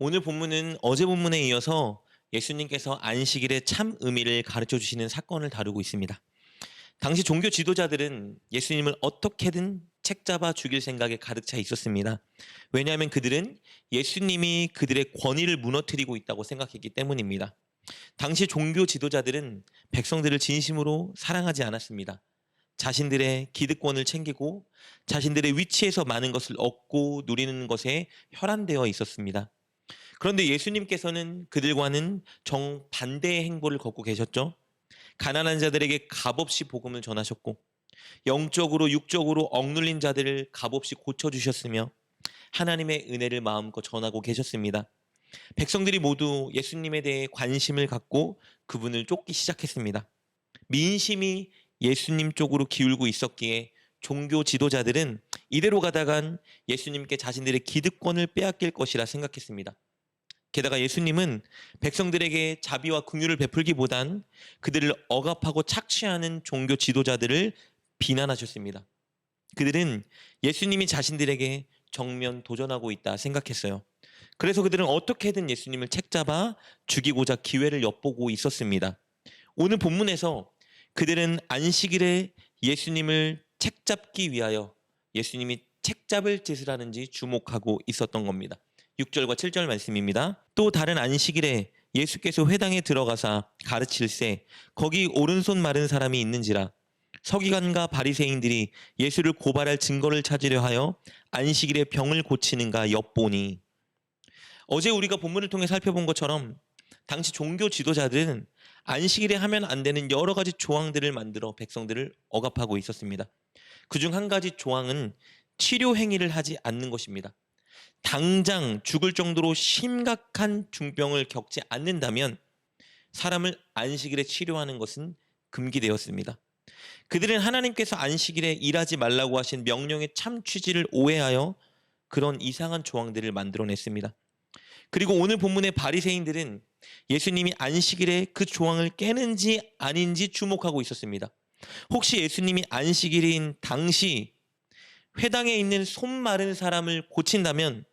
오늘 본문은 어제 본문에 이어서 예수님께서 안식일의 참 의미를 가르쳐 주시는 사건을 다루고 있습니다. 당시 종교 지도자들은 예수님을 어떻게든 책잡아 죽일 생각에 가득 차 있었습니다. 왜냐하면 그들은 예수님이 그들의 권위를 무너뜨리고 있다고 생각했기 때문입니다. 당시 종교 지도자들은 백성들을 진심으로 사랑하지 않았습니다. 자신들의 기득권을 챙기고 자신들의 위치에서 많은 것을 얻고 누리는 것에 혈안되어 있었습니다. 그런데 예수님께서는 그들과는 정반대의 행보를 걷고 계셨죠. 가난한 자들에게 값없이 복음을 전하셨고 영적으로 육적으로 억눌린 자들을 값없이 고쳐주셨으며 하나님의 은혜를 마음껏 전하고 계셨습니다. 백성들이 모두 예수님에 대해 관심을 갖고 그분을 쫓기 시작했습니다. 민심이 예수님 쪽으로 기울고 있었기에 종교 지도자들은 이대로 가다간 예수님께 자신들의 기득권을 빼앗길 것이라 생각했습니다. 게다가 예수님은 백성들에게 자비와 긍휼을 베풀기보단 그들을 억압하고 착취하는 종교 지도자들을 비난하셨습니다. 그들은 예수님이 자신들에게 정면 도전하고 있다 생각했어요. 그래서 그들은 어떻게든 예수님을 책잡아 죽이고자 기회를 엿보고 있었습니다. 오늘 본문에서 그들은 안식일에 예수님을 책잡기 위하여 예수님이 책잡을 짓을 하는지 주목하고 있었던 겁니다. 6절과 7절 말씀입니다. 또 다른 안식일에 예수께서 회당에 들어가사 가르칠세 거기 오른손 마른 사람이 있는지라 서기관과 바리새인들이 예수를 고발할 증거를 찾으려 하여 안식일에 병을 고치는가 엿보니. 어제 우리가 본문을 통해 살펴본 것처럼 당시 종교 지도자들은 안식일에 하면 안 되는 여러 가지 조항들을 만들어 백성들을 억압하고 있었습니다. 그중 한 가지 조항은 치료 행위를 하지 않는 것입니다. 당장 죽을 정도로 심각한 중병을 겪지 않는다면 사람을 안식일에 치료하는 것은 금기되었습니다. 그들은 하나님께서 안식일에 일하지 말라고 하신 명령의 참 취지를 오해하여 그런 이상한 조항들을 만들어냈습니다. 그리고 오늘 본문의 바리새인들은 예수님이 안식일에 그 조항을 깨는지 아닌지 주목하고 있었습니다. 혹시 예수님이 안식일인 당시 회당에 있는 손 마른 사람을 고친다면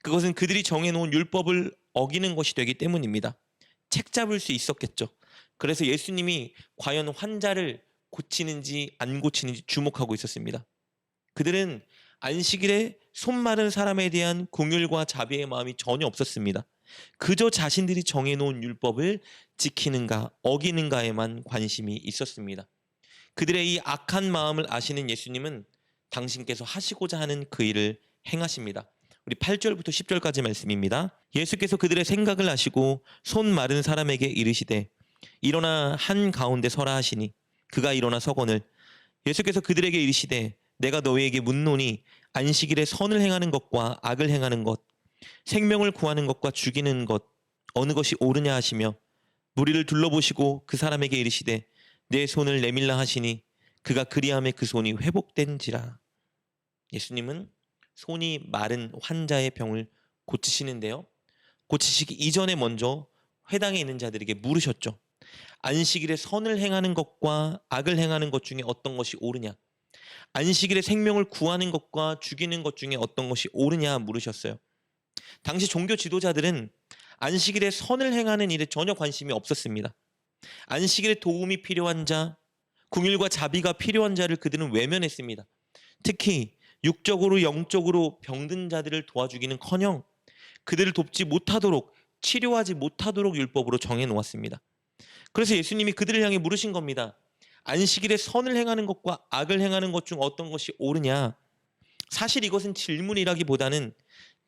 그것은 그들이 정해놓은 율법을 어기는 것이 되기 때문입니다. 책 잡을 수 있었겠죠. 그래서 예수님이 과연 환자를 고치는지 안 고치는지 주목하고 있었습니다. 그들은 안식일에 손 마른 사람에 대한 긍휼과 자비의 마음이 전혀 없었습니다. 그저 자신들이 정해놓은 율법을 지키는가 어기는가에만 관심이 있었습니다. 그들의 이 악한 마음을 아시는 예수님은 당신께서 하시고자 하는 그 일을 행하십니다. 우리 8절부터 10절까지 말씀입니다. 예수께서 그들의 생각을 아시고 손 마른 사람에게 이르시되 일어나 한 가운데 서라 하시니 그가 일어나 서거늘 예수께서 그들에게 이르시되 내가 너희에게 묻노니 안식일에 선을 행하는 것과 악을 행하는 것 생명을 구하는 것과 죽이는 것 어느 것이 옳으냐 하시며 무리를 둘러보시고 그 사람에게 이르시되 내 손을 내밀라 하시니 그가 그리함에 그 손이 회복된지라. 예수님은 손이 마른 환자의 병을 고치시는데요. 고치시기 이전에 먼저 회당에 있는 자들에게 물으셨죠. 안식일에 선을 행하는 것과 악을 행하는 것 중에 어떤 것이 옳으냐? 안식일에 생명을 구하는 것과 죽이는 것 중에 어떤 것이 옳으냐 물으셨어요. 당시 종교 지도자들은 안식일에 선을 행하는 일에 전혀 관심이 없었습니다. 안식일에 도움이 필요한 자, 긍휼과 자비가 필요한 자를 그들은 외면했습니다. 특히 육적으로 영적으로 병든 자들을 도와주기는커녕 그들을 돕지 못하도록 치료하지 못하도록 율법으로 정해 놓았습니다. 그래서 예수님이 그들을 향해 물으신 겁니다. 안식일에 선을 행하는 것과 악을 행하는 것 중 어떤 것이 옳으냐? 사실 이것은 질문이라기보다는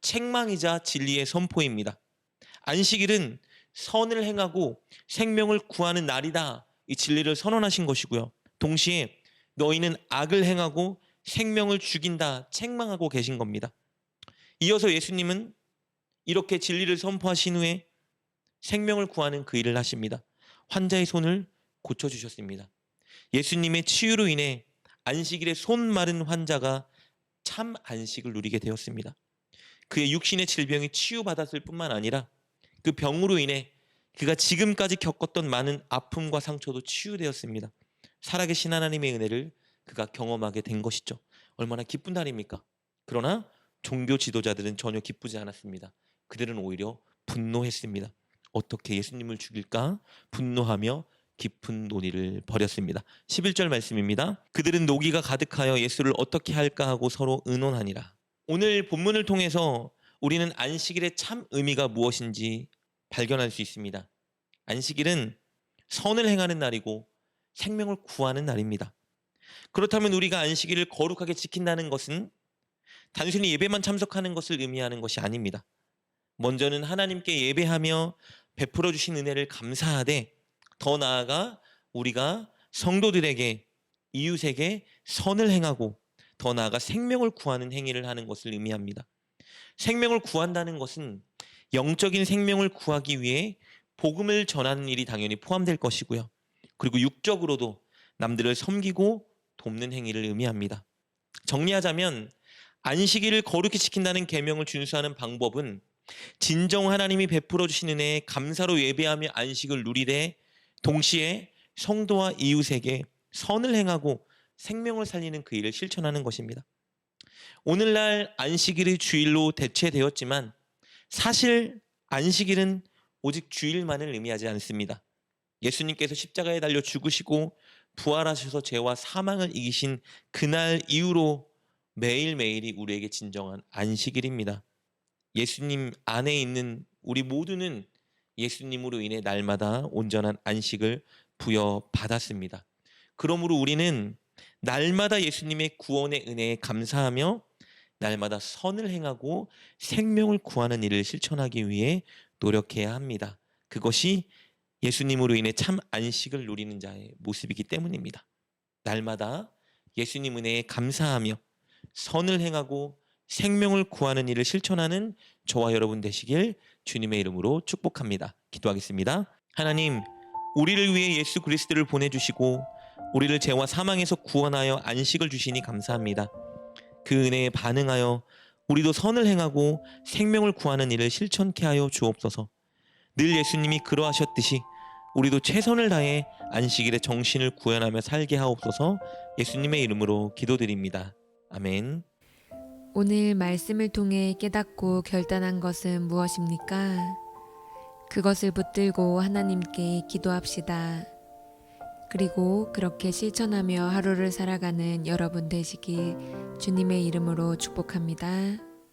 책망이자 진리의 선포입니다. 안식일은 선을 행하고 생명을 구하는 날이다. 이 진리를 선언하신 것이고요. 동시에 너희는 악을 행하고 생명을 죽인다. 책망하고 계신 겁니다. 이어서 예수님은 이렇게 진리를 선포하신 후에 생명을 구하는 그 일을 하십니다. 환자의 손을 고쳐주셨습니다. 예수님의 치유로 인해 안식일에 손 마른 환자가 참 안식을 누리게 되었습니다. 그의 육신의 질병이 치유받았을 뿐만 아니라 그 병으로 인해 그가 지금까지 겪었던 많은 아픔과 상처도 치유되었습니다. 살아계신 하나님의 은혜를 그가 경험하게 된 것이죠. 얼마나 기쁜 날입니까? 그러나 종교 지도자들은 전혀 기쁘지 않았습니다. 그들은 오히려 분노했습니다. 어떻게 예수님을 죽일까 분노하며 깊은 논의를 벌였습니다. 11절 말씀입니다. 그들은 노기가 가득하여 예수를 어떻게 할까 하고 서로 의논하니라. 오늘 본문을 통해서 우리는 안식일의 참 의미가 무엇인지 발견할 수 있습니다. 안식일은 선을 행하는 날이고 생명을 구하는 날입니다. 그렇다면 우리가 안식일을 거룩하게 지킨다는 것은 단순히 예배만 참석하는 것을 의미하는 것이 아닙니다. 먼저는 하나님께 예배하며 베풀어 주신 은혜를 감사하되 더 나아가 우리가 성도들에게 이웃에게 선을 행하고 더 나아가 생명을 구하는 행위를 하는 것을 의미합니다. 생명을 구한다는 것은 영적인 생명을 구하기 위해 복음을 전하는 일이 당연히 포함될 것이고요. 그리고 육적으로도 남들을 섬기고 돕는 행위를 의미합니다. 정리하자면 안식일을 거룩히 지킨다는 계명을 준수하는 방법은 진정 하나님이 베풀어 주신 은혜에 감사로 예배하며 안식을 누리되 동시에 성도와 이웃에게 선을 행하고 생명을 살리는 그 일을 실천하는 것입니다. 오늘날 안식일이 주일로 대체되었지만 사실 안식일은 오직 주일만을 의미하지 않습니다. 예수님께서 십자가에 달려 죽으시고 부활하셔서 죄와 사망을 이기신 그날 이후로 매일매일이 우리에게 진정한 안식일입니다. 예수님 안에 있는 우리 모두는 예수님으로 인해 날마다 온전한 안식을 부여받았습니다. 그러므로 우리는 날마다 예수님의 구원의 은혜에 감사하며 날마다 선을 행하고 생명을 구하는 일을 실천하기 위해 노력해야 합니다. 그것이 예수님으로 인해 참 안식을 누리는 자의 모습이기 때문입니다. 날마다 예수님 은혜에 감사하며 선을 행하고 생명을 구하는 일을 실천하는 저와 여러분 되시길 주님의 이름으로 축복합니다. 기도하겠습니다. 하나님, 우리를 위해 예수 그리스도를 보내주시고 우리를 죄와 사망에서 구원하여 안식을 주시니 감사합니다. 그 은혜에 반응하여 우리도 선을 행하고 생명을 구하는 일을 실천케 하여 주옵소서. 늘 예수님이 그러하셨듯이 우리도 최선을 다해 안식일에 정신을 구현하며 살게 하옵소서. 예수님의 이름으로 기도드립니다. 아멘. 오늘 말씀을 통해 깨닫고 결단한 것은 무엇입니까? 그것을 붙들고 하나님께 기도합시다. 그리고 그렇게 실천하며 하루를 살아가는 여러분 되시길 주님의 이름으로 축복합니다.